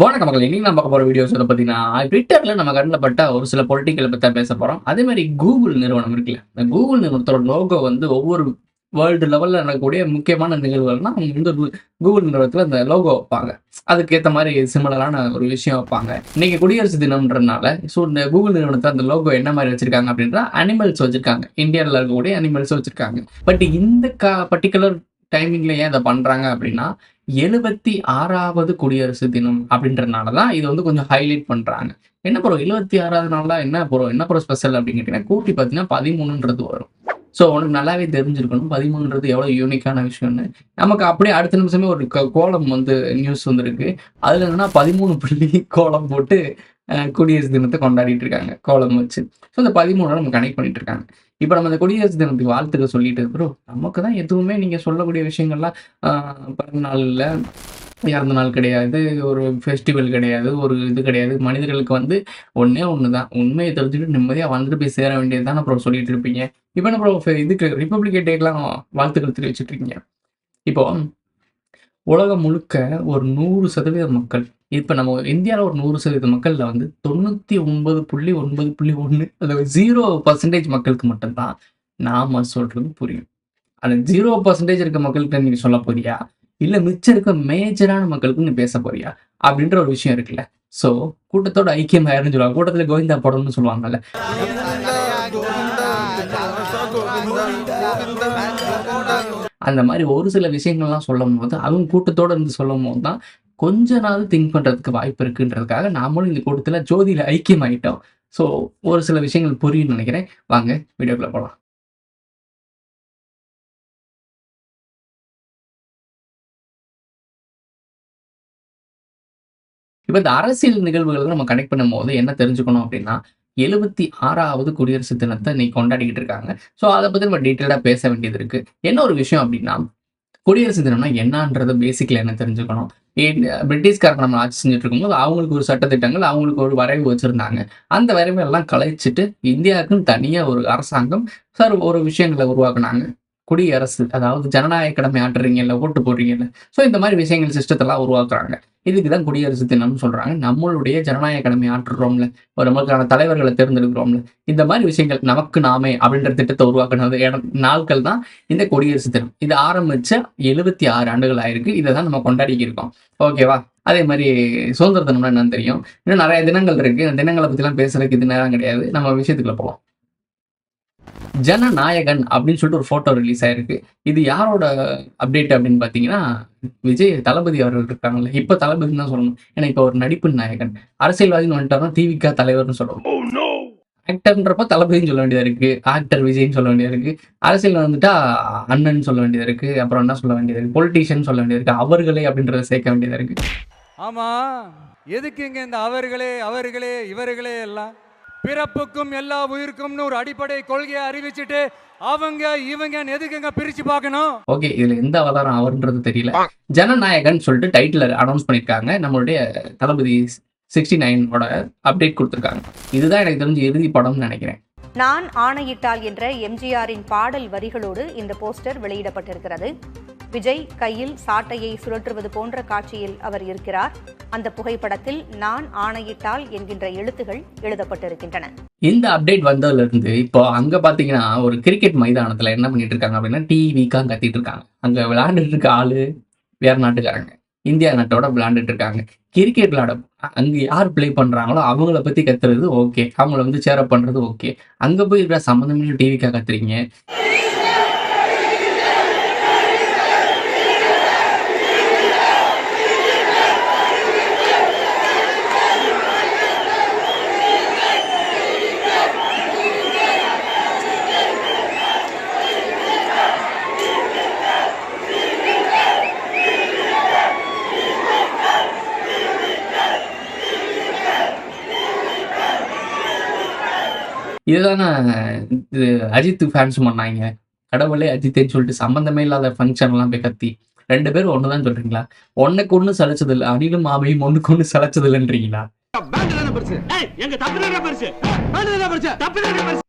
வணக்கம் மக்களே. இன்னைக்கு நம்ம பார்க்க போற வீடியோஸ் வந்து பார்த்தீங்கன்னா, ட்விட்டர்ல நம்ம கண்ல பட்ட ஒரு சில பொலிட்டிக்கல பத்தி தான் பேச போறோம். அதே மாரி கூகுள் நிறுவனம் இருக்குல்ல, இந்த கூகுள் நிறுவனத்தோட லோகோ வந்து ஒவ்வொரு வேர்ல்டு லெவல்ல நடக்கக்கூடிய முக்கியமான நிகழ்வுகள்னா, அவங்க வந்து கூகுள் நிறுவனத்துல அந்த லோகோ வைப்பாங்க. அதுக்கேத்த மாரி சிமிலரான ஒரு விஷயம் வைப்பாங்க. இன்னைக்கு குடியரசு தினம்ன்றனால, இந்த கூகுள் நிறுவனத்துல அந்த லோகோ என்ன மாரி வச்சிருக்காங்க அப்படின்றா, அனிமல்ஸ் வச்சிருக்காங்க. இந்தியால இருக்கக்கூடிய அனிமல்ஸ் வச்சிருக்காங்க. பட் இந்த பர்ட்டிகுலர் டைமிங்ல ஏன் இத பண்றாங்க அப்படின்னா, 76வது குடியரசு தினம் அப்படின்றனால தான் இத வந்து கொஞ்சம் ஹைலைட் பண்றாங்க. என்ன ப்ரோ 76வது நாள்ல என்ன ப்ரோ ஸ்பெஷல் அப்படின்னு கேட்டீங்கன்னா, கூட்டி பார்த்தீங்கன்னா 13ன்றது வரும். ஸோ உனக்கு நல்லாவே தெரிஞ்சிருக்கணும் 13ன்றது எவ்வளோ யூனிக்கான விஷயம்னு. நமக்கு அப்படியே அடுத்த நிமிஷமே ஒரு கோலம் வந்து நியூஸ் வந்திருக்கு. அதுல என்னன்னா 13 புள்ளி கோலம் போட்டு குடியரசு தினத்த கொண்டாடிட்டு இருக்காங்க. கோலம் வச்சு. ஸோ இந்த 13 நம்ம கனெக்ட் பண்ணிட்டு இருக்காங்க. இப்ப நம்ம இந்த குடியரசு தினத்துக்கு வாழ்த்துக்கள் சொல்லிட்டு ப்ரோ நமக்கு தான் எதுவுமே நீங்க சொல்லக்கூடிய விஷயங்கள்லாம் ஆ பிறந்த நாள் இல்ல, இறந்த நாள் கிடையாது, ஒரு ஃபெஸ்டிவல் கிடையாது, ஒரு இது கிடையாது. மனிதர்களுக்கு வந்து ஒண்ணே ஒண்ணு தான். உண்மைய தெரிஞ்சுக்கிட்டு நிம்மதியா வாழ்ந்துட்டு போய் சேர வேண்டியது தானே ப்ரோ சொல்லிட்டு இருப்பீங்க. இப்ப என்ன ப்ரோ இதுக்கு ரிப்பப்ளிக் டேக்குலாம் வாழ்த்துக்கள் தெரிவிச்சுட்டு இருக்கீங்க. இப்போ உலகம் முழுக்க ஒரு 100% மக்கள். இப்ப நம்ம இந்தியால ஒரு 100% மக்கள்ல வந்து 99.9.1 அது 0% மக்களுக்கு மட்டும் தான் நாம சொல்றது புரியும். அந்த 0% இருக்க மக்கள்கிட்ட நீங்க சொல்லப் போறியா? இல்ல மிச்சம் இருக்க மேஜரான மக்களுக்கு நீ பேசப் போறியா? அப்படின்ற ஒரு விஷயம் இருக்குல்ல. சோ கூட்டத்தோட ஐக்கியம் யாருன்னு சொல்லுவாங்க. கூட்டத்துல கோவிந்தா படம்னு சொல்லுவாங்கல்ல. அந்த மாரி ஒரு சில விஷயங்கள்லாம் சொல்லும்போது, அதுவும் கூட்டத்தோட இருந்து சொல்லும்போது தான், கொஞ்ச நாள் திங்க் பண்றதுக்கு வாய்ப்பு இருக்குன்றதுக்காக, நாமளும் இந்த கூட்டத்துல ஜோதியில ஐக்கியமாயிட்டோம். ஸோ, ஒரு சில விஷயங்கள் புரியும்னு நெனைக்கிறேன். வாங்க வீடியோக்குள்ள போலாம். இப்ப இந்த அரசியல் நிகழ்வுகள நம்ம கனெக்ட் பண்ணும்போது என்ன தெரிஞ்சுக்கணும் அப்டின்னா, 76வது குடியரசு தினத்த இன்னைக்கு கொண்டாடிக்கிட்டு இருக்காங்க. ஸோ, அத பத்தி நம்ம டீட்டெயில்டா பேச வேண்டியது இருக்கு. என்ன ஒரு விஷயம் அப்டின்னா, குடியரசு தினம்னா என்னான்றத பேசிக்ல என்ன தெரிஞ்சுக்கணும். ஏன் பிரிட்டிஷ்காரங்க நம்ம ஆட்சி செஞ்சுட்டு இருக்கும்போது, அவங்களுக்கு ஒரு சட்ட திட்டங்கள், அவங்களுக்கு ஒரு வரைவு வச்சிருந்தாங்க. அந்த வரைவெல்லாம் கலைச்சுட்டு, இந்தியாவுக்குன்னு தனியா ஒரு அரசாங்கம், ஒரு விஷயங்கள உருவாக்குனாங்க. குடியரசு, அதாவது ஜனநாயக கடமை ஆற்றுறீங்கல்ல, ஓட்டு போடுறீங்கல்ல. ஸோ இந்த மாரி விஷயங்கள் சிஸ்டத்தலாம் உருவாக்குறாங்க. இதுக்கு தான் குடியரசு தினம்னு சொல்றாங்க. நம்மளுடைய ஜனநாயக கடமை ஆற்றுறோம்ல, ஒரு நமக்கான தலைவர்கள தேர்ந்தெடுக்கிறோம்ல, இந்த மாரி விஷயங்கள் நமக்கு நாமே அப்படின்ற திட்டத்த உருவாக்குனது நாட்கள் தான் இந்த குடியரசு தினம். இது ஆரம்பிச்ச 76 ஆண்டுகள் ஆயிருக்கு. இத தான் நம்ம கொண்டாடிக்கிட்டு இருக்கோம். ஓகேவா? அதே மாரி சுதந்திர தினம்னா என்னன்னு தெரியும். இன்னும் நெறைய தினங்கள் இருக்கு. அந்த தினங்கள பத்திலாம் பேசுறதுக்கு இது நேரம் கிடையாது. நம்ம விஷயத்துக்குள்ள போலாம். ஜனநாயகன் அப்படின்னு சொல்லிட்டு ஒரு ஃபோட்டோ ரிலீஸ் ஆயிருக்கு. இது யாரோட அப்டேட் அப்படின்னு பார்த்தீங்கன்னா, விஜய் தளபதி அவர்கள் இருக்காங்கல்ல. இப்ப தளபதின்னு தான் சொல்லணும். ஏன்னா இப்ப ஒரு நடிப்பு நாயகன். அரசியல்வாதின்னு வந்துட்டாருன்னா டிவிக்கா தலைவர்ன்னு சொல்லணும். ஆக்டர்ன்றப்ப தளபதின்னு சொல்ல வேண்டியதா இருக்கு. ஆக்டர் விஜய்ன்னு சொல்ல வேண்டியதா இருக்கு. அரசியல்ல வந்துட்டா அண்ணன்னு சொல்ல வேண்டியதா இருக்கு. அப்புறம் என்ன சொல்ல வேண்டியது இருக்கு? பொலிட்டீஷியன் சொல்ல வேண்டியது இருக்கு. அவர்களே அப்படின்றத சேர்க்க வேண்டியதா இருக்கு. ஆமா, எதுக்குங்க இந்த அவர்களே அவர்களே இவர்களே எல்லாம்? பிறப்புக்கும் எல்லா உயிருக்கும்னு ஒரு அடிப்படை கொள்கையை அறிவிச்சுட்டு அவங்க இவங்க எதுக்குங்க பிரிச்சு பார்க்கணும்? ஓகே. இதுல எந்த அவதாரம் அவர்ன்றது தெரியல. ஜனநாயகன் சொல்லிட்டு டைட்டில் அனவுன்ஸ் பண்ணியிருக்காங்க. நம்மளுடைய தளபதி 69 ஓட அப்டேட் குடுத்துருக்காங்க. இதுதான் எனக்கு தெரிஞ்சு இறுதி படம்னு நெனைக்கிறேன். நான் ஆணையிட்டால் என்ற எம்ஜிஆரின் பாடல் வரிகளோடு இந்த போஸ்டர் வெளியிடப்பட்டிருக்கிறது. விஜய் கையில் சாட்டையை சுழற்றுவது போன்ற காட்சியில் அவர் இருக்கிறார். அந்த புகைப்படத்தில் நான் ஆணையிட்டால் என்கின்ற எழுத்துகள் எழுதப்பட்டிருக்கின்றன. இந்த அப்டேட் வந்ததுல இருந்து இப்போ அங்க பாத்தீங்கன்னா, ஒரு கிரிக்கெட் மைதானத்துல என்ன பண்ணிட்டு இருக்காங்க அப்படின்னா, டிவிக்கான்னு கத்திட்டு இருக்காங்க. அங்க விளையாண்டுட்டு இருக்க ஆளு வேற நாட்டுக்காரங்க. இந்தியா நாட்டோட விளையாண்டுட்டு இருக்காங்க. கிரிக்கெட் விளையாட அங்க யார் ப்ளே பண்றாங்களோ அவங்கள பத்தி கத்துறது ஓகே. அவங்கள வந்து சேர் அப் பண்றது ஓகே. அங்க போய் இருக்கிற சம்மந்தமே டிவிக்கா கத்துறீங்க. இதுதானே இது அஜித் ஃபேன்ஸும் பண்ணாய்ங்க. கடவுளே அஜித்தேன்னு சொல்லிட்டு சம்மந்தமே இல்லாத ஃபங்ஷன்லாம் போய் கத்தி, 2 பேரும் ஒண்ணு தான் சொல்றீங்களா? ஒண்ணுக்கு ஒண்ணு சலிச்சதில்ல. அணிலும் ஆமையும் ஒண்ணுக்கு ஒண்ணு சலிச்சதில்லன்றீங்களா? பேண்ட் தானே பெருசு. ஏய் எங்க தப்பு தானே பெருசு. பேண்ட் தானே பெருசு. தப்பு தானே பெருசு.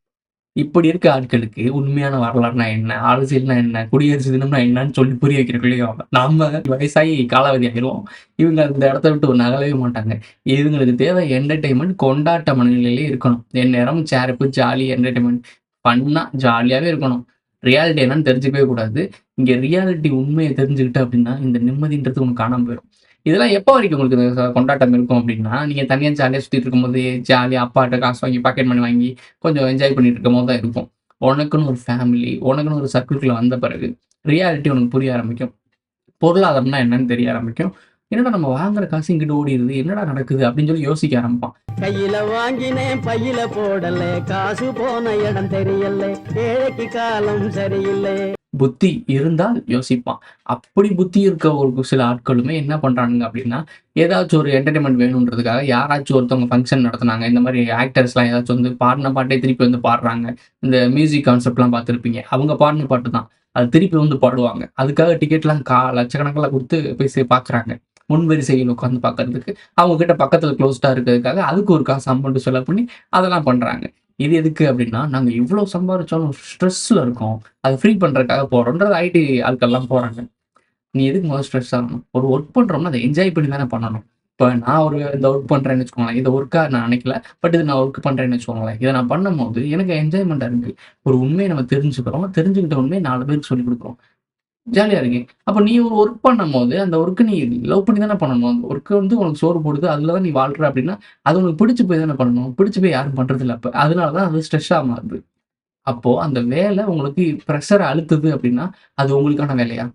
இப்படி இருக்க ஆட்களுக்கு உண்மையான வரலாறுனா என்ன, அரசியல்னா என்ன, குடியரசு தினம்னா என்னன்னு சொல்லி புரிய வைக்கிறக்குள்ளேயும் நாம வயசாகி காலாவதி ஆகிருவோம். இவங்க அந்த இடத்த விட்டு நகலவே மாட்டாங்க. இவங்களுக்கு தேவை என்டர்டெயின்மெண்ட், கொண்டாட்ட மனநிலையிலே இருக்கணும். எந்நேரமும் சேரப்பு, ஜாலி, என்டர்டெயின்மெண்ட், ஃபன்னா, ஜாலியாவே இருக்கணும். ரியாலிட்டி என்னன்னு தெரிஞ்சுக்கவே கூடாது. இங்க ரியாலிட்டி உண்மைய தெரிஞ்சுக்கிட்ட அப்படின்னா, இந்த நிம்மதின்றது உனக்கு காணாம போயிரும். இதெல்லாம் எப்போ வரைக்கும் உங்களுக்கு இந்த கொண்டாட்டம் இருக்கும் அப்படின்னா, நீங்க தனியா ஜாலியா சுத்திட்டு இருக்கும்போது, ஜாலியா அப்பாட்ட காசு வாங்கி, பாக்கெட் மணி வாங்கி, கொஞ்சம் என்ஜாய் பண்ணிட்டு இருக்கும்போது தான் இருக்கும். உனக்குன்னு ஒரு ஃபேமிலி, உனக்குன்னு ஒரு சர்க்கிள்குள்ள வந்த பிறகு, ரியாலிட்டி உனக்கு புரிய ஆரம்பிக்கும். பொருளாதாரம்னா என்னன்னு தெரிய ஆரம்பிக்கும். என்னடா நம்ம வாங்குற காசு இங்கிட்டு ஓடிருது, என்னடா நடக்குது அப்படின்னு சொல்லி யோசிக்க ஆரம்பிப்பான். கையில வாங்கினேன் பையில போடல, காசு போன இடம் தெரியல, ஏழைக்கு காலம் சரியில்லை. புத்தி இருந்தால் யோசிப்பான். அப்படி புத்தி இருக்க ஒரு சில ஆட்களுமே என்ன பண்றானுங்க அப்படின்னா, ஏதாச்சும் ஒரு என்டர்டெயின்மெண்ட் வேணுன்றதுக்காக யாராச்சும் ஒருத்தவங்க ஃபங்ஷன் நடத்துனாங்க. இந்த மாதிரி ஆக்டர்ஸ்லாம் ஏதாச்சும் வந்து பாடின பாட்டே திருப்பி வந்து பாடுறாங்க. இந்த மியூசிக் கான்செப்ட்லாம் பார்த்துருப்பீங்க. அவங்க பாடின பாட்டு தான். அது திருப்பி வந்து பாடுவாங்க. அதுக்காக டிக்கெட்லாம் லட்சக்கணக்கில குடுத்து போய் பார்க்குறாங்க. முன்வரிசையில் உட்காந்து பார்க்கறதுக்கு. அவங்க கிட்ட பக்கத்துல க்ளோஸ்டா இருக்கிறதுக்காக அதுக்கு ஒரு காசு அமௌண்ட் செலவு பண்ணி அதெல்லாம் பண்றாங்க. இது எதுக்கு அப்படின்னா, நாங்க இவ்ளோ சம்பாரிச்சாலும் ஸ்ட்ரெஸ்ல இருக்கோம். அத ஃப்ரீ பண்றதுக்காக போறோம்ன்றது ஐடி ஆட்கள்லாம் போறாங்க. நீ எதுக்கு முதல்ல ஸ்ட்ரெஸ் ஆகணும்? ஒரு ஒர்க் பண்றோம்னா, அத என்ஜாய் பண்ணி தானே பண்ணணும். இப்ப நான் இந்த ஒர்க் பண்றேன்னு வச்சுக்கோங்களேன். இத ஒர்க்கா நான் நினைக்கல. பட் இத நான் ஒர்க் பண்றேன்னு வச்சுக்கோங்களேன். இத நான் பண்ணும்போது எனக்கு என்ஜாய்மென்ட்டா இருக்கு. ஒரு உண்மைய நம்ம தெரிஞ்சுக்கிறோம். தெரிஞ்சுக்கிட்ட உண்மைய 4 பேருக்கு சொல்லிக் குடுக்குறோம். ஜாலியா இருக்கு. அப்ப நீ ஒரு ஒர்க் பண்ணும்போது, அந்த ஒர்க்க நீ லவ் பண்ணி தானே பண்ணணும். அந்த ஒர்க் வந்து உனக்கு சோறு போடுது. அதுல தான் நீ வாழ்ற அப்படின்னா, அது உனக்கு பிடிச்சு போய் தானே பண்ணணும். பிடிச்சு போய் யாரும் பண்றதில்ல அப்ப. அதனால தான் அது ஸ்ட்ரெஸ்ஸா மாறுது. அப்போ அந்த வேலை உங்களுக்கு பிரஷர அழுத்துது அப்படின்னா, அது உங்களுக்கான வேலையா?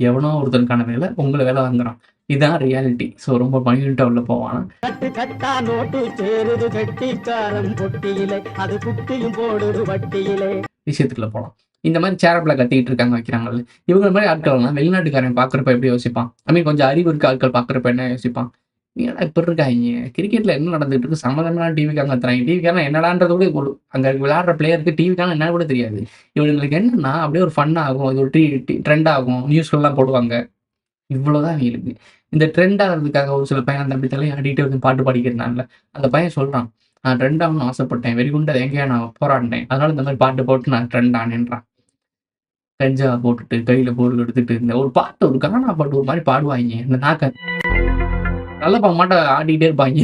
எவனோ ஒருத்தனுக்கான வேலை, உங்கள வேலை வாங்குறான். இதான் ரியாலிட்டி. ஸோ ரொம்ப மைன்யூட்டா உள்ள போவானா. கட்டு கட்டா நோட்டு சேருது கெட்டிக்காரன் பொட்டியிலே, அது குட்டியும் போடுது வட்டியிலே. விஷயத்துக்குள்ள போலாம். இந்த மாரி சேரப்ல கத்திக்கிட்டு இருக்காங்க வைக்கிறாங்கல்ல. இவங்கள மாரி ஆட்கள்லாம் வெளிநாட்டுக்காரன் பார்க்குறப்ப எப்படி யோசிப்பான்? ஐ மீன் கொஞ்சம் அறிவு இருக்க ஆட்கள் பார்க்குறப்ப என்ன யோசிப்பான்? என்னடா இப்படி இருக்காய்ங்க? கிரிக்கெட்ல என்ன நடந்துட்டு இருக்கு? சம்மந்தமே டிவிக்காரன் கத்துறாய்ங்க. டிவிக்காரன் என்னடான்றது கூட அங்க விளையாடுற பிளேயருக்கு டிவிக்காரன் என்னன்னு கூட தெரியாது. இவனுங்களுக்கு என்னன்னா அப்படியே ஒரு ஃபன் ஆகும். இது ஒரு ட்ரெண்ட் ஆகும். நியூஸ்லலாம் போடுவாங்க. இவ்வளோதான் இவங்களுக்கு. இந்த ட்ரெண்ட் ஆகுறதுக்காக ஒரு சில பையன் அந்த அப்படி தலையாடிட்டு வந்து பாட்டு பாடிக்கிறனால, அந்த பையன் சொல்றான். நான் ட்ரெண்ட் ஆகணும்னு ஆசைப்பட்டேன். வெறிகுண்டா எங்கேயோ நான் போராடினேன். அதனால இந்த மாரி பாட்டு போட்டு நான் ட்ரெண்ட் ஆனேன்றான். கஞ்சா போட்டுட்டு, கையில பொருள் எடுத்துட்டு, இந்த ஒரு பாட்டு ஒரு கானா பாட்டு ஒரு மாரி பாடுவாய்ங்க. இந்த நாக்க நல்லா பாட்ட ஆடிட்டே இருப்பாய்ங்க.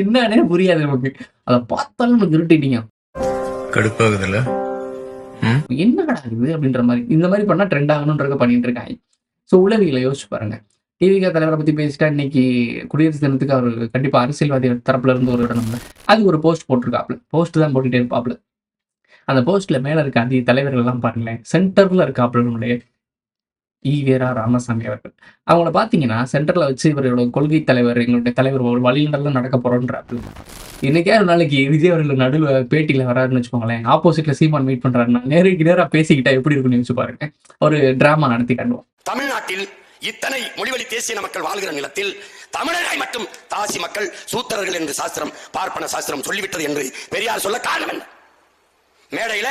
என்னன்னே புரியாது நமக்கு. அத பார்த்தாலும் நமக்கு இரிட்டேட்டிங்கா. கடுப்பாகுதுல்ல? என்னடா இது அப்படின்ற மாரி. இந்த மாரி பண்ணா ட்ரெண்ட் ஆகணும்ன்றத பண்ணிட்டு இருக்காய்ங்க. ஸோ உளவியல யோசிச்சு பாருங்க. டிவிக தலைவர பத்தி பேசிட்டா இன்னைக்கு குடியரசு தினத்துக்கு அவரு கண்டிப்பா அரசியல்வாதி தரப்புல இருந்து ஒரு இடம்ல. அதுக்கு ஒரு போஸ்ட் போட்டிருக்காப்ல. போஸ்ட் தான் போட்டுட்டே இருப்பாப்ல. அந்த போஸ்ட்ல மேல இருக்க அந்த தலைவர்கள் எல்லாம் பாருங்களேன். சென்டர்ல இருக்காப்ல நம்முடைய ஈவேரா ராமசாமி அவர்கள். அவங்கள பார்த்தீங்கன்னா, சென்டர்ல வச்சு இவரோட கொள்கை தலைவர், எங்களுடைய தலைவர் ஒரு வழிநடல நடக்க போறோன்றாப்ல. இன்னைக்கே ஒரு நாளைக்கு விஜய் அவர்கள் நடுவுல பேட்டியில வராருன்னு வச்சுக்கோங்களேன். ஆப்போசிட்ல சீமான் மீட் பண்றாருன்னா, நேருக்கு நேரா பேசிக்கிட்டா எப்படி இருக்கும்னு யோசிச்சு பாருங்க. ஒரு டிராமா நடத்தி காட்டுவோம். தமிழ்நாட்டில் இத்தனை மொழிவழி தேசிய மக்கள் வாழ்கிற நிலத்தில் தமிழரை மட்டும் தாசி மக்கள் சூத்திரர்கள் என்று சாஸ்திரம், பார்ப்பன சாஸ்திரம் சொல்லிவிட்டது என்று பெரியார் சொல்ல காரணம் என்ன? மேடையில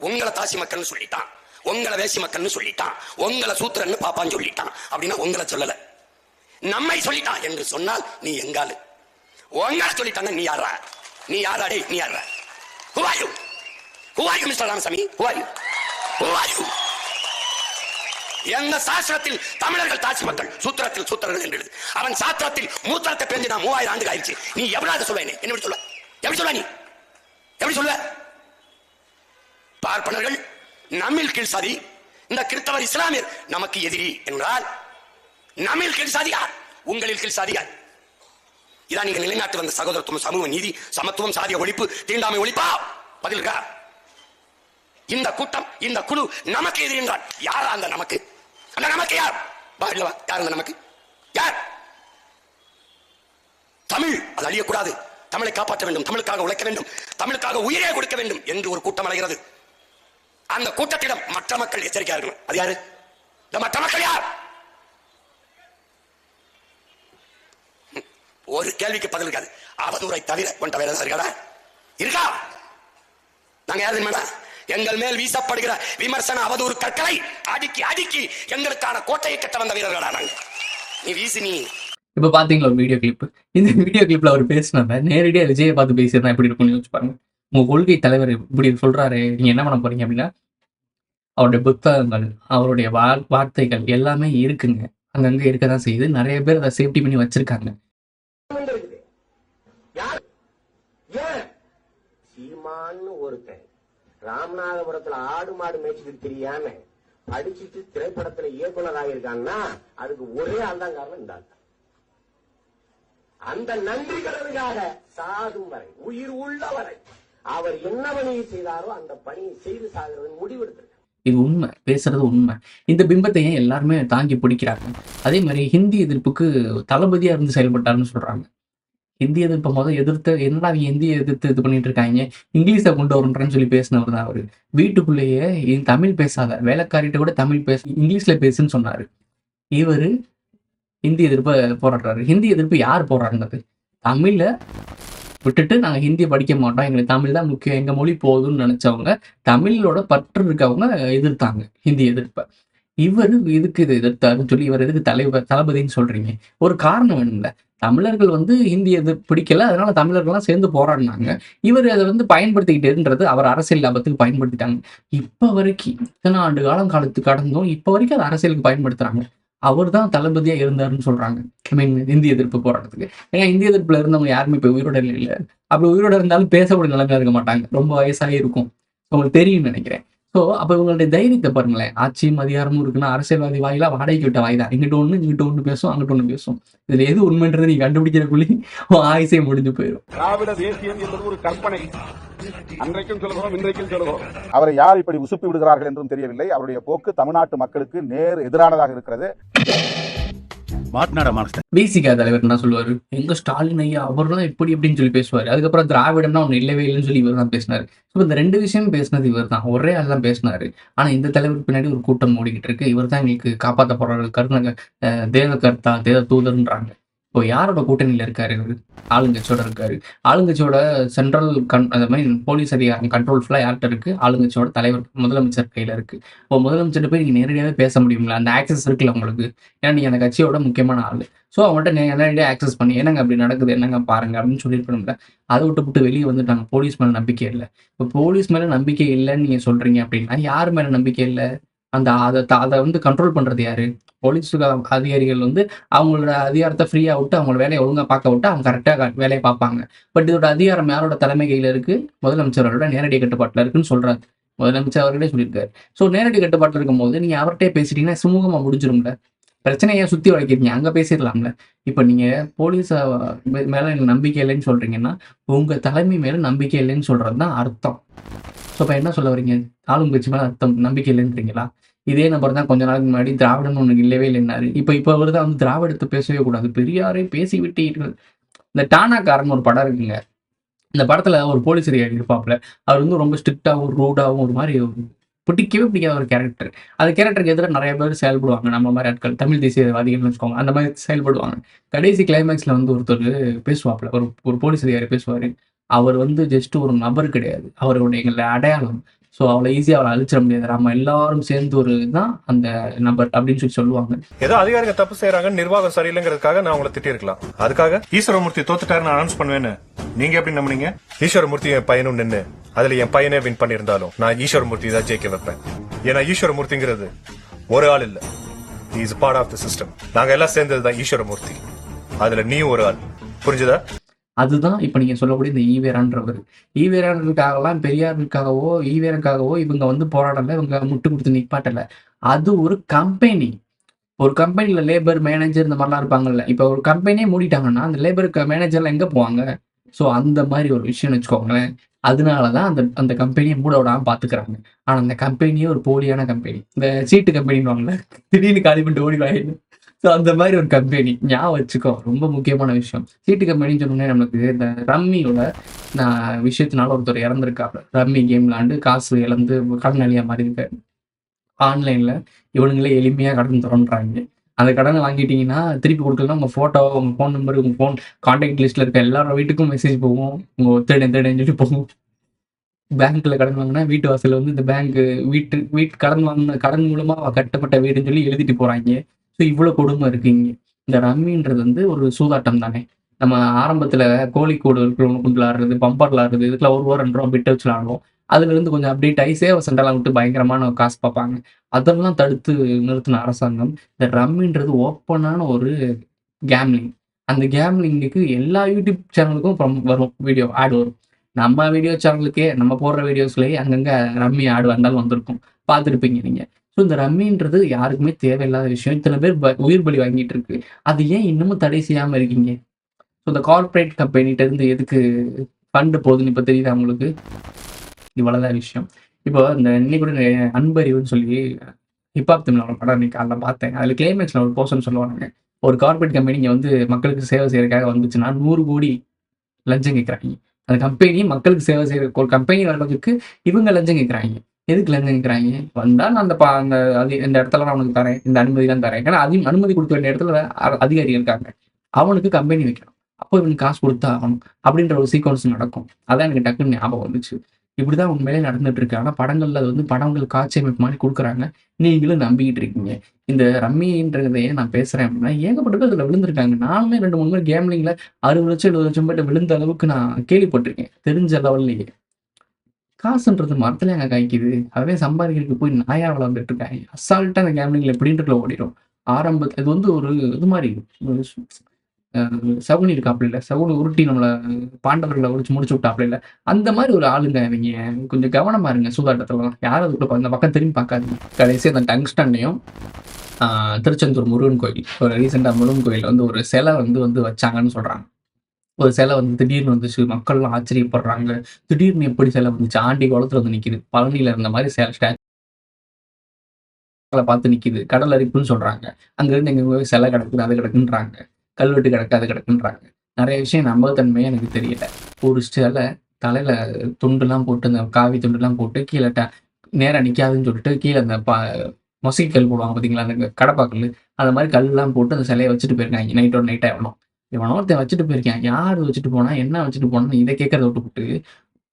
உங்களை தாசி மக்கள்னு சொல்லிட்டான், உங்களை வேசி மக்கள்னு சொல்லிட்டான், உங்களை சூத்திரன்னு பாப்பான்னு சொல்லிட்டான். அப்படின்னா உங்களை சொல்லல, நம்மை சொல்லிட்டான் என்று சொன்னால் நீ எங்காலு. உங்களை சொல்லிட்டாங்க, நீ யாரா? நீ யாராடே? நீ யாரா? Who are you? Who are you, Mr. Ramasamy? Who are you? Who are you? எங்க சாஸ்திரத்தில் தமிழர்கள் தாசி மக்கள், சூத்திரத்தில் சூத்திரர்கள் என்று எழுது. அவன் சாஸ்திரத்தில் மூத்திரத்தை பேஞ்சு நான் 3000 ஆண்டுகள் ஆயிடுச்சு. நீ எவ்வளவு சொல்லுவேன்? என்ன சொல்ல? எப்படி சொல்ல? நீ எப்படி சொல்ல? பார்ப்பனர்கள் நம்மில் கீழ் சாதி, இந்த கிறிஸ்தவர் இஸ்லாமியர் நமக்கு எதிரி என்றால் நம்மில் கீழ் சாதியார், உங்களில் கீழ் சாதியார். இதான் நீங்க நிலைநாட்டு வந்த சகோதரத்துவம், சமூக நீதி, சமத்துவம், சாதிய ஒழிப்பு, தீண்டாமை ஒழிப்பா? பதில் இருக்கா? இந்த கூட்டம், இந்த குழு நமக்கு எதிரி என்றால் யாரா அந்த நமக்கு? அந்த நமக்கு யார்? யார் அந்த நமக்கு? யார்? தமிழ் அது அழியக்கூடாது, தமிழை காப்பாற்ற வேண்டும், தமிழுக்காக உழைக்க வேண்டும், தமிழுக்காக உயிரே கொடுக்க வேண்டும் என்று ஒரு கூட்டம் அலைகிறது. அந்த கூட்டத்திடம் மற்ற மக்கள் எச்சரிக்கையா இருக்கணும். அது யாரு? இந்த மற்ற மக்கள் யார்? ஒரு கேள்விக்கு பதில் இருக்காது. அவதூறை தவிர கொண்ட வேற இருக்காடா? இருக்கா? நாங்க யாரு தெரியுமா? எங்கள் மேல் வீசப்படுகிற விமர்சன அவதூறு கற்களை அடுக்கி அடுக்கி எங்களுக்கான கோட்டையை கட்ட வந்த வீரர்களா நாங்க. நீ வீசி நீ இப்ப பாத்தீங்களா ஒரு வீடியோ கிளிப். இந்த வீடியோ கிளிப்ல அவர் பேசினத நேரடியா விஜயை பார்த்து பேசியிருந்தா எப்படி இருக்கும்னு யோசிச்சு பாருங்க. உங்க கொள்கை தலைவர் இப்படி சொல்றாரு, நீங்க என்ன பண்ண போறீங்க அப்படின்னா, அவருடைய புத்தகங்கள், அவருடைய வார்த்தைகள் எல்லாமே இருக்குங்க. அங்கங்க இருக்க தான் செய்யுது. நிறைய பேர் அத சேஃப்டி பண்ணி வச்சிருக்காங்க. சீமான்னு ஒருத்தன் ராமநாதபுரத்துல ஆடு மாடு மேய்ச்சிட்டு தெரியாம படிச்சுட்டு திரைப்படத்துல இயக்குனராக இருக்கான்னா அதுக்கு ஒரே ஆள் தான் காரணம் இந்த ஆள். அந்த நன்றி கடனுக்காக சாகும் வரை, உயிர் உள்ள வரை அவர் என்ன பணியை செய்தாரோ அந்த பணியை செய்து சாகிறது முடிவெடுத்திருக்கார். இது உண்மை. பேசுறது உண்மை. இந்த பிம்பத்தை ஏன் எல்லாருமே தாங்கி பிடிக்கிறாங்க? அதே மாதிரி ஹிந்தி எதிர்ப்புக்கு தளபதியா இருந்து செயல்பட்டாருன்னு சொல்றாங்க. ஹிந்தி எதிர்ப்பை எதிர்த்து என்னடா அவங்க ஹிந்தியை எதிர்த்து இது பண்ணிட்டு இருக்காங்க, இங்கிலீஷை கொண்டு வரன்றேன்னு சொல்லி பேசினவர் தான் அவரு. வீட்டுக்குள்ளேயே தமிழ் பேசாத, வேலைக்காரிட்ட கூட தமிழ் பேச, இங்கிலீஷ்ல பேசுன்னு சொன்னாரு. இவரு ஹிந்தி எதிர்ப்பை போராடுறாரு. ஹிந்தி எதிர்ப்பு யார் போராடினது? தமிழை விட்டுட்டு நாங்கள் ஹிந்தியை படிக்க மாட்டோம், எங்களுக்கு தமிழ் தான் முக்கியம், எங்கள் மொழி போதும்னு நினச்சவங்க, தமிழோட பற்று இருக்கவங்க எதிர்த்தாங்க ஹிந்தி எதிர்ப்பை. இவர் இதுக்கு இது எதிர்த்தாருன்னு சொல்லி இவர் எதுக்கு தளபதின்னு சொல்றீங்க? ஒரு காரணம் வேணும்ல. தமிழர்கள் ஹிந்தி பிடிக்கல, அதனால தமிழர்கள்லாம் சேர்ந்து போராடினாங்க. இவர் அதை பயன்படுத்திக்கிட்டேன்றது அவர் அரசியல் லாபத்துக்கு பயன்படுத்திட்டாங்க. இப்ப வரைக்கும் இத்தனை ஆண்டு காலத்துக்கு கடந்தும் இப்ப வரைக்கும் அதை அரசியலுக்கு பயன்படுத்துறாங்க. அவர் தான் தளபதியா இருந்தாருன்னு சொல்றாங்க. இந்தி எதிர்ப்பு போராட்டத்துக்கு. ஏன்னா இந்தி எதிர்ப்புல இருந்தவங்க யாருமே இப்ப உயிரோட இல்லை. அப்படி உயிரோட இருந்தாலும் பேசக்கூடிய நிலைமையா இருக்க மாட்டாங்க. ரொம்ப வயசாகி இருக்கும். உங்களுக்கு தெரியும்னு நினைக்கிறேன். ஸோ அப்போ இவங்களுடைய தைரியத்தை பாருங்களேன். ஆட்சியும் அதிகாரமும் இருக்குன்னா அரசியல்வாதி வாயிலா வாடகைக்கு விட்ட வாய் தான். இங்கிட்ட ஒன்று பேசும், அங்கிட்ட ஒன்று பேசும். இதுல எது உண்மைன்றதை நீ கண்டுபிடிக்கிறக்குள்ளே ஆயுசே முடிஞ்சு போயிடும். திராவிட தேசியம் என்பது ஒரு கற்பனை. அன்றைக்கும் சொல்கிறோம், இன்றைக்கும் சொல்கிறோம். அவரை யார் இப்படி உசுப்பி விடுகிறார்கள் என்றும் தெரியவில்லை. அவருடைய போக்கு தமிழ்நாட்டு மக்களுக்கு நேர் எதிரானதாக இருக்கிறது. பிசிக தலைவர் என்ன சொல்லுவாரு, எங்க ஸ்டாலின் ஐயா அவர் தான் இப்படி எப்படின்னு சொல்லி பேசுவாரு. அதுக்கப்புறம் திராவிடம்னா ஒன்று இல்லவே இல்லைன்னு சொல்லி இவர் தான் பேசினாரு. ஸோ இந்த ரெண்டு விஷயம் பேசினது இவர் தான், ஒரே ஆள் தான் பேசினாரு. ஆனா இந்த தலைவருக்கு பின்னாடி ஒரு கூட்டம் ஓடிக்கிட்டு இருக்கு. இவர் தான் எங்களுக்கு காப்பாற்ற போறாரு, தேவ கர்த்தா, தேவ தூதர்ன்றாங்க. இப்போ யாரோட கூட்டணியில இருக்காரு? இவர் ஆளுங்கட்சியோட இருக்காரு. ஆளுங்கட்சியோட சென்ட்ரல் அந்த மாதிரி போலீஸ் அதிகாரம் கண்ட்ரோல் ஃபுல்லா யார்கிட்ட இருக்கு? ஆளுங்கட்சியோட தலைவர் முதலமைச்சர் கையில இருக்கு. இப்போ முதலமைச்சர்கிட்ட போய் நீங்க நேரடியாவே பேச முடியுங்களா? அந்த ஆக்சஸ் இருக்குல்ல உங்களுக்கு. ஏன்னா நீங்க அந்த கட்சியோட முக்கியமான ஆளு. ஸோ அவங்கள்ட்ட நேரடியாக ஆக்சஸ் பண்ணி என்னங்க அப்படி நடக்குது, என்னங்க பாருங்க அப்படின்னு சொல்லியிருக்கணும்ல. அதை விட்டு வெளியே வந்துட்டாங்க. போலீஸ் மேல நம்பிக்கை இல்லை. இப்போ போலீஸ் மேல நம்பிக்கை இல்லைன்னு நீங்க சொல்றீங்க அப்படின்னா யார் மேல நம்பிக்கை இல்லை? அதை கண்ட்ரோல் பண்றது யாரு? போலீஸ் அதிகாரிகள் அவங்களோட அதிகாரத்தை ஃப்ரீயா விட்டு அவங்களோட வேலையை ஒழுங்கா பார்க்க விட்டு அவங்க கரெக்டாக வேலையை பார்ப்பாங்க. பட் இதோட அதிகாரம் யாரோட தலைமை கையில இருக்கு? முதலமைச்சரோட நேரடி கட்டுப்பாட்டில் இருக்குன்னு சொல்றாரு. முதலமைச்சர் அவர்களே சொல்லியிருக்காரு. ஸோ நேரடி கட்டுப்பாட்டில் இருக்கும்போது நீங்க அவர்கிட்டே பேசிட்டீங்கன்னா சுமூகமா முடிஞ்சிரும்ல. பிரச்சனையை சுத்தி வளைக்கிறீங்க, அங்க பேசிடலாம்ல. இப்ப நீங்க போலீஸ் மேல எனக்கு நம்பிக்கை இல்லைன்னு சொல்றீங்கன்னா உங்க தலைமை மேல நம்பிக்கை இல்லைன்னு சொல்றதுதான் அர்த்தம். ஸோ இப்போ என்ன சொல்ல வரீங்க? ஆளுங்கட்சி மேல அர்த்தம் நம்பிக்கை இல்லைன்றீங்களா? இதே நபர் தான் கொஞ்ச நாளுக்கு முன்னாடி திராவிடம் ஒன்று இல்லவே இல்லைன்னாரு. இப்போ அவர் தான் திராவிடத்தை பேசவே கூடாது, பெரியாரை பேசி விட்டீர்கள். இந்த டானாக்காரன் ஒரு படம் இருக்குங்க. இந்த படத்துல ஒரு போலீஸ் அதிகாரி இருப்பாப்புல. அவர் ரொம்ப ஸ்ட்ரிக்டாகவும் ரூடாகவும் ஒரு மாதிரி பிடிக்கவே பிடிக்காத ஒரு கேரக்டர். அந்த கேரக்டருக்கு எதிராக நிறைய பேர் செயல்படுவாங்க. நம்ம மாதிரி ஆட்கள், தமிழ் தேசியவாதிகள்னு வச்சுக்கோங்க, அந்த மாதிரி செயல்படுவாங்க. கடைசி கிளைமேக்ஸ்ல ஒருத்தர் பேசுவாப்புல, ஒரு போலீஸ் அதிகாரி பேசுவாரு. அவர் ஜஸ்ட் ஒரு நபர் கிடையாது, அவருடைய எங்களை அடையாளம். ஸோ அவளை ஈஸியாக அவளை அழிச்சிட முடியாது. நம்ம எல்லாரும் சேர்ந்து ஒரு தான் அந்த நபர் அப்படின்னு சொல்லுவாங்க. ஏதோ அதிகாரிகள் தப்பு செய்யறாங்க, நிர்வாகம் சரியில்லைங்கிறதுக்காக நான் உங்களை திட்டிருக்கலாம். அதுக்காக ஈஸ்வரமூர்த்தி தோத்துட்டாரு நான் அனௌன்ஸ் பண்ணுவேன்னு நீங்க எப்படி நம்புனீங்க? ஈஸ்வரமூர்த்தி என் பையனும் நின்று அதுல என் பையனே வின் பண்ணிருந்தாலும் நான் ஈஸ்வரமூர்த்தி தான் ஜெயிக்க வைப்பேன். ஏன்னா ஈஸ்வரமூர்த்திங்கிறது ஒரு ஆள் இல்ல, he is part of the system. நாங்க எல்லாம் சேர்ந்ததுதான் ஈஸ்வரமூர்த்தி. அதுல நீயும் ஒரு ஆள். புரிஞ்சுதா? அதுதான் இப்ப நீங்க சொல்லக்கூடிய இந்த ஈவேரான்றவர். ஈவேரான்றதுக்காகலாம் பெரியாருக்காகவோ ஈவேராக்காகவோ இவங்க போராடல, இவங்க முட்டு கொடுத்து நிப்பாட்டல. அது ஒரு கம்பெனி. ஒரு கம்பெனில லேபர் மேனேஜர் இந்த மாதிரிலாம் இருப்பாங்கல்ல. இப்ப ஒரு கம்பெனியே மூடிட்டாங்கன்னா அந்த லேபருக்கு மேனேஜர்லாம் எங்க போவாங்க? ஸோ அந்த மாதிரி ஒரு விஷயம் வச்சுக்கோங்களேன். அதனாலதான் அந்த கம்பெனியை மூட விடாம பாத்துக்கிறாங்க. ஆனா அந்த கம்பெனியே ஒரு போலியான கம்பெனி. இந்த சீட்டு கம்பெனின்னு திடீர்னு காலி பண்ணிட்டு ஓடி வாயிடும். ஸோ அந்த மாதிரி ஒரு கம்பெனி ஞாபகம் வச்சுக்கோ. ரொம்ப முக்கியமான விஷயம். சீட்டு கம்பெனின்னு சொன்னோன்னே நம்மளுக்கு இந்த ரம்மியோட விஷயத்தினால ஒருத்தர் இறந்துருக்காப்ல. ரம்மி கேம் விளாண்டு காசு இழந்து கடனாளியா மாதிரி இருக்காரு. ஆன்லைன்ல இவனுங்களே எளிமையா கடன் தரன்றாங்க. அந்த கடனை வாங்கிட்டீங்கன்னா திருப்பி கொடுக்கலாம். உங்க போட்டோ, உங்க ஃபோன் நம்பர், உங்க ஃபோன் கான்டாக்ட் லிஸ்ட்ல இருக்க எல்லாரோட வீட்டுக்கும் மெசேஜ் போகும். உங்க தேடன்னு சொல்லி போகும். பேங்க்ல கடன் வாங்கினா வீட்டு வாசல்ல இந்த பேங்க் வீட்டு கடன் வாங்கின கடன் மூலமா கட்டப்பட்ட வீடுன்னு சொல்லி எழுதிட்டு போறாங்க. ஸோ இவ்வளவு கொடுமை இருக்குங்க. இந்த ரம்மின்றது ஒரு சூதாட்டம் தானே. நம்ம ஆரம்பத்துல கோழிக்கூடு குண்டு விளையாடுறது, பம்பர் விளையாடுறது, இதுக்கெல்லாம் ரூ. 1 2 பிட்ட வச்சு விளையாடுவோம். அதுலேருந்து கொஞ்சம் அப்டேட் ஆகி சேவ சண்டைலாம் விட்டு பயங்கரமான காசு பார்ப்பாங்க. அதெல்லாம் தடுத்து நிறுத்தின அரசாங்கம், இந்த ரம்மின்றது ஓப்பனான ஒரு கேம்லிங். அந்த கேம்லிங்குக்கு எல்லா யூடியூப் சேனலுக்கும் வரும் வீடியோ ஆட் வரும். நம்ம வீடியோ சேனலுக்கே நம்ம போடுற வீடியோஸ்லயே அங்கங்க ரம்மி ஆட் வந்தாலும் வந்திருக்கும். பார்த்துருப்பீங்க நீங்க. ஸோ இந்த ரம்மின்றது யாருக்குமே தேவையில்லாத விஷயம். இத்தனை பேர் உயிர் பலி வாங்கிட்டு இருக்கு. அது ஏன் இன்னமும் தடை செய்யாம இருக்கீங்க? ஸோ இந்த கார்ப்பரேட் கம்பெனிட்ட இருந்து எதுக்கு ஃபண்ட் போகுதுன்னு இப்ப தெரியுதா உங்களுக்கு? இவ்வளவுதான் விஷயம். இப்போ இந்த இன்னைக்கு கூட அன்பறிவுன்னு சொல்லி ஹிப்ஹாப் தமிழ்ல ஒரு படம் இன்னைக்கு காலைல பார்த்தேன். அதுல கிளைமேக்ஸ்ல ஒரு போர்ஷன் சொல்லுவாங்க. ஒரு கார்ப்பரேட் கம்பெனி இங்க வந்து மக்களுக்கு சேவை செய்யறதுக்காக வந்துச்சுன்னா 100 கோடி லஞ்சம் கேட்குறாங்க. அந்த கம்பெனி மக்களுக்கு சேவை செய்யற ஒரு கம்பெனி வர்றதுக்கு இவங்க லஞ்சம் கேட்குறாங்க. எதுக்கு லஞ்சம் கேட்குறாங்க? வந்தா நான் அந்த இந்த இடத்துல நான் உனக்கு தரேன், இந்த அனுமதிலாம் தரேன். ஏன்னா அனுமதி கொடுக்க வேண்டிய இடத்துல அதிகாரி இருக்காங்க. அவனுக்கு கம்பெனி வைக்கணும். அப்போ இவனுக்கு காசு கொடுத்தா ஆகணும் அப்படின்ற ஒரு சீக்வன்ஸ் நடக்கும். அதான் எனக்கு டக்குன்னு ஞாபகம் வந்துச்சு. இப்படிதான் உண்மையிலே நடந்துட்டு இருக்கு. ஆனா படங்கள்ல அது வந்து படங்கள் காட்சி அமைப்பு மாதிரி கொடுக்குறாங்க. நீங்களும் நம்பிக்கிட்டு இருக்கீங்க. இந்த ரம்மின்றதை ஏன் நான் பேசுறேன் அப்படின்னா, ஏகப்பட்ட பேர் இதுல விழுந்திருக்காங்க. நானுமே 2, 3 பேர் கேம்லிங்ல 60 லட்சம் 70 லட்சம் பேர்ட்ட விழுந்த அளவுக்கு நான் கேள்விப்பட்டிருக்கேன். தெரிஞ்ச லெவல்லயே. காசுன்றது மரத்துல எங்க காய்க்குது? அதே சம்பாதிக்கிறதுக்கு போய் நாயா வளர்ந்துட்டு இருக்காங்க. அசால்ட்டா அந்த கேம்லிங்ல எப்படின்றதுல ஓடிடும். இது வந்து ஒரு இது மாதிரி சகுனி இருக்காப்புல இல்ல, சகுனி உருட்டி நம்மள பாண்டவர்களை ஒழிச்சு முடிச்சு விட்டாப்புல இல்ல, அந்த மாதிரி ஒரு ஆளுங்க இவங்க. கொஞ்சம் கவனமா இருங்க சூதாட்டத்துலலாம். யாரும் அதுக்குள்ள அந்த பக்கம் திரும்பி பார்க்காதீங்க. கடைசி அந்த டங்ஸ்டன்னையும் திருச்செந்தூர் முருகன் கோயில், ஒரு ரீசெண்டா முருகன் கோயில் வந்து ஒரு சிலை வந்து வச்சாங்கன்னு சொல்றாங்க. ஒரு சிலை வந்து திடீர்னு வந்துச்சு. மக்கள்லாம் ஆச்சரியப்படுறாங்க. திடீர்னு எப்படி சிலை வந்துச்சு? ஆண்டி குளத்துல வந்து நிக்குது. பழனியில இருந்த மாதிரி ஸ்டாச்சுல பார்த்து நிக்குது. கடல் அரிப்புன்னு சொல்றாங்க. அங்க இருந்து எங்க சிலை கிடக்குது, அது கிடக்குன்றாங்க. கல்வெட்டு கிடக்கு, அது கிடக்குன்றாங்க. நிறைய விஷயம் நம்பகத்தன்மையே எனக்கு தெரியல. ஒரு சிலை தலையில துண்டுலாம் போட்டு, அந்த காவி துண்டுலாம் போட்டு கீழே நேரா நிக்காதுன்னு சொல்லிட்டு கீழே அந்த மொசைக் கல் போடுவாங்க பார்த்தீங்களா, அந்த கடப்பாக்கல், அந்த மாதிரி கல்லாம் போட்டு அந்த சிலையை வச்சுட்டு போயிருக்காங்க. நைட்டோட நைட்டா எவனோ ஒருத்தன் வச்சுட்டு போயிருக்கான். யார் வச்சுட்டு போனா, என்ன வச்சுட்டு போனான்னு இதை கேட்கறத விட்டுப்புட்டு,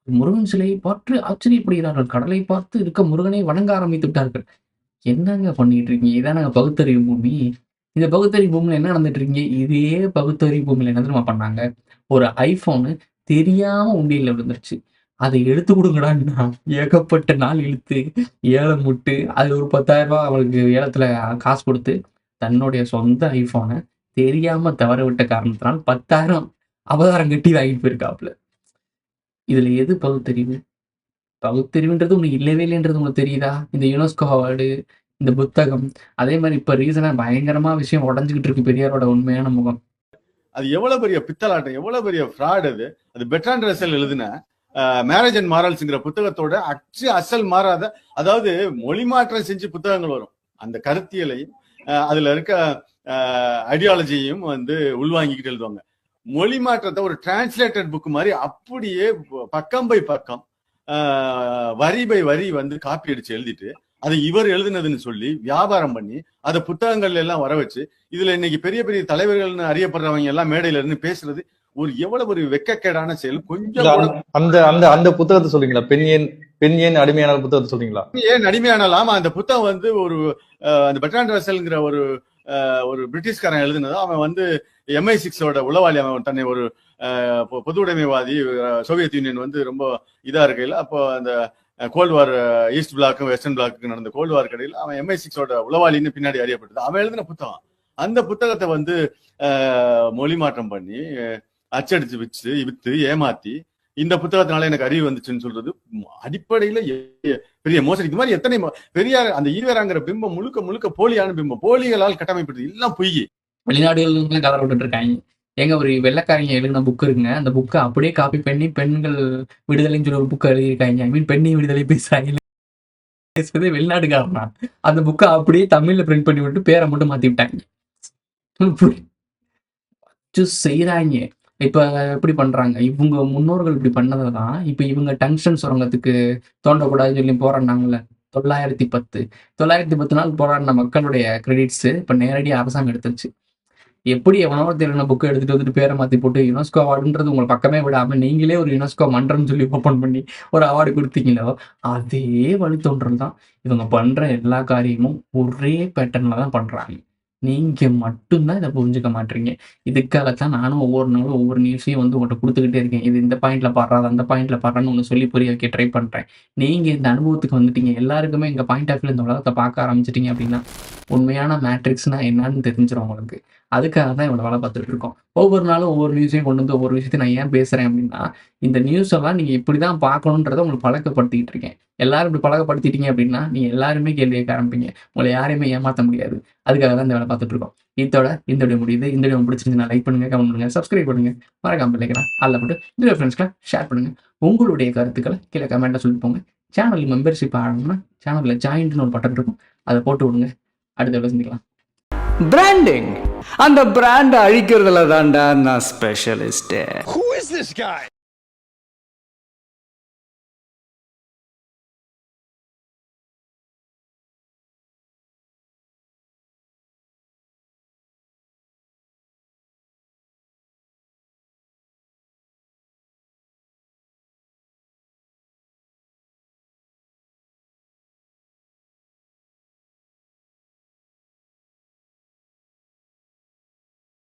முருகன் சிலையை பார்த்து ஆச்சரியப்படுகிறார்கள். கடலை பார்த்து இருக்க முருகனை வணங்க ஆரம்பித்து விட்டார்கள். என்னங்க பண்ணிட்டு இருக்கீங்க? இதானங்க பகுத்தறிவு பூமி? இந்த பகுத்தறிவு பூமியில என்ன நடந்துட்டு இருக்கீங்க? இதே பகுத்தறிவு பூமியில என்ன தெரியுமா பண்ணாங்க? ஒரு ஐபோனு தெரியாம உண்டியல்ல விழுந்துருச்சு. அதை எடுத்து கொடுங்கடான்னா ஏகப்பட்ட நாள் இழுத்து ஏலம் விட்டு அது ஒரு 10,000 அவளுக்கு ஏலத்துல காசு கொடுத்து தன்னுடைய சொந்த ஐபோனை தெரியாம தவற விட்ட காரணத்தினால் 10,000 அபதாரம் கட்டி வாங்கிட்டு போயிருக்காப்புல. இதுல எது பகுத்தறிவு? பகுத்தறிவுன்றது உங்களுக்கு இல்லவே இல்லைன்றது உங்களுக்கு தெரியுதா? இந்த யுனெஸ்கோ அவார்டு, இந்த புத்தகம், அதே மாதிரி இப்ப ரீசனா பயங்கரமா விஷயம் உடைஞ்சுக்கிட்டு இருக்கு பெரியாரோட உண்மையான முகம். அது எவ்வளவு பெரிய பித்தலாட்டம், எவ்வளவு பெரிய ஃப்ராட் அது. அது பெட்ராண்ட் ரசல் எழுதின மேரேஜ் அண்ட் மாரல்ஸ்ங்கிற புத்தகத்தோட அசல் மாறாத, அதாவது மொழி மாற்றம் செஞ்சு புத்தகங்கள் வரும். அந்த கருத்தியலையும் அதுல இருக்க ஐடியாலஜியையும் உள்வாங்கிக்கிட்டு எழுதுவாங்க. மொழி மாற்றத்தை ஒரு டிரான்ஸ்லேட்டட் புக் மாதிரி அப்படியே பக்கம் பை பக்கம் வரி பை வரி காப்பி அடிச்சு எழுதிட்டு அதை இவர் எழுதுனதுன்னு சொல்லி வியாபாரம் பண்ணி அதை புத்தகங்கள்ல எல்லாம் வர வச்சு இதுல இன்னைக்கு பெரிய பெரிய தலைவர்கள்னு அறியப்படுறவங்க எல்லாம் மேடையில இருந்து பேசுறது ஒரு எவ்வளவு ஒரு வெக்கக்கேடான செயல். கொஞ்சம் அந்த புத்தகத்தை சொல்றீங்களா? பெண் ஏன் அடிமையான புத்தகத்தை சொல்றீங்களா? ஏன் அடிமையானலாம் அந்த புத்தகம் ஒரு அந்த பெட்ராண்ட் ரசல்ங்கிற ஒரு பிரிட்டிஷ்காரன் எழுதுனது. அவன் MI6ஓட உளவாளி. அவன் தன்னை ஒரு பொது உடைமைவாதி, சோவியத் யூனியன் ரொம்ப இதா இருக்கையில, அப்போ அந்த கோல்டு வார் ஈஸ்ட் பிளாக்கும் வெஸ்டர்ன் பிளாக்கு நடந்த கோல்டு வார் கடையில் அவன் MI6ஓட உளவாளின்னு பின்னாடி அறியப்பட்டது. அவன் எழுதின புத்தகம். அந்த புத்தகத்தை மொழி மாற்றம் பண்ணி அச்சடிச்சு வித்து ஏமாத்தி இந்த புத்தகத்தினால எனக்கு அறிவு வந்துச்சுன்னு சொல்றது அடிப்படையில பெரிய மோசடி. இது மாதிரி எத்தனை பெரியார் அந்த ஈவேராங்கிற பிம்பம் முழுக்க முழுக்க போலியான பிம்பம், போலிகளால் கட்டமைப்பது எல்லாம் பொய். வெளிநாடுகள் கலர் விட்டுட்டு இருக்காங்க. எங்க ஒரு வெள்ளைக்காரங்க எழுதின புக் இருக்குங்க. அந்த புக்கை அப்படியே காப்பி பண்ணி பெண்கள் விடுதலைன்னு சொல்லி ஒரு புக்கை எழுதியிருக்காங்க. ஐ மீன் பெண்ணை விடுதலை பேசுறதே வெளிநாட்டுக்காரனா. அந்த புக்கை அப்படியே தமிழ்ல பிரிண்ட் பண்ணி விட்டு பேரை மட்டும் மாத்தி விட்டாங்க. செய்யறாங்க. இப்ப எப்படி பண்றாங்க? இவங்க முன்னோர்கள் இப்படி பண்ணதான் இப்ப இவங்க டங்ஸ்டன் சுரங்கத்துக்கு தோண்டக்கூடாதுன்னு சொல்லி போராடினாங்கல்ல 910 நாள் போராடின மக்களுடைய கிரெடிட்ஸ் இப்ப நேரடியாக அரசாங்கம் எடுத்துருச்சு. எப்படி எவனோ தெரியல புக்கை எடுத்துட்டு வந்துட்டு பேரை மாத்தி போட்டு யுனெஸ்கோ அவார்டுன்றது உங்களை பக்கமே விடாம நீங்களே ஒரு யுனெஸ்கோ மன்றம்னு சொல்லி ஓப்பன் பண்ணி ஒரு அவார்டு கொடுத்தீங்களோ அதே வழித்தோன்றல் தான் இவங்க பண்ற எல்லா காரியமும் ஒரே பேட்டர்ன்ல தான் பண்றாங்க. நீங்க மட்டும்தான் இதை புரிஞ்சுக்க மாட்டீங்க. இதுக்காகத்தான் நானும் ஒவ்வொரு நாளும் ஒவ்வொரு நியூஸையும் வந்து உங்கள்ட்ட குடுத்துக்கிட்டே இருக்கேன். இது இந்த பாயிண்ட்ல பாடுறா, அது அந்த பாயிண்ட்ல பாடுறான்னு ஒண்ணு சொல்லி புரிய வைக்க ட்ரை பண்றேன். நீங்க இந்த அனுபவத்துக்கு வந்துட்டீங்க. எல்லாருக்குமே எங்க பாயிண்ட் ஆஃப் வியூல இந்த உலகத்த பார்க்க ஆரம்பிச்சுட்டீங்க அப்படின்னா, உண்மையான மேட்ரிக்ஸ்னா என்னன்னு தெரிஞ்சிரும் உங்களுக்கு. அதுக்காக தான் இவ்வளவு வேலை பார்த்துட்டு இருக்கோம். ஒவ்வொரு நாளும் ஒவ்வொரு நியூஸையும் கொண்டு வந்து ஒவ்வொரு விஷயத்தையும் நான் ஏன் பேசுறேன் அப்படின்னா, இந்த நியூஸ் எல்லாம் நீங்க இப்படிதான் பார்க்கணுன்றத உங்களுக்கு பழக்கப்படுத்திக்கிட்டு இருக்கேன். எல்லாரும் இப்படி பழக்கப்படுத்திட்டீங்க அப்படின்னா, நீங்க எல்லாருமே கேள்வி கேட்க ஆரம்பிப்பீங்க. உங்களை யாரையுமே ஏமாத்த முடியாது. அதுக்காக தான் இந்த வேலை பார்த்துட்டு இருக்கோம். இதோட இந்த வீடியோ முடியுது. இந்த வீடியோ பிடிச்சிருந்துச்சுன்னா லைக் பண்ணுங்க, கமெண்ட் பண்ணுங்க, சப்ஸ்கிரைப் பண்ணுங்க, மறக்காம பெல் ஐகானை ஆல்ல போட்டு இந்த ஃப்ரெண்ட்ஸ்க்குலாம் ஷேர் பண்ணுங்க. உங்களுடைய கருத்துக்களை கீழே கமெண்ட்ல சொல்லிட்டு போங்க. சேனல் மெம்பர்ஷிப் ஆகணும்னா சேனல்ல ஜாயின்ட்னு ஒரு பட்டன் இருக்கும். அதை போட்டு விடுங்க. அடுத்த வீடியோல சந்திக்கலாம். பிராண்டிங், அந்த பிராண்டை அழிக்கிறதுல தான்டா நான் specialist. Who is this guy?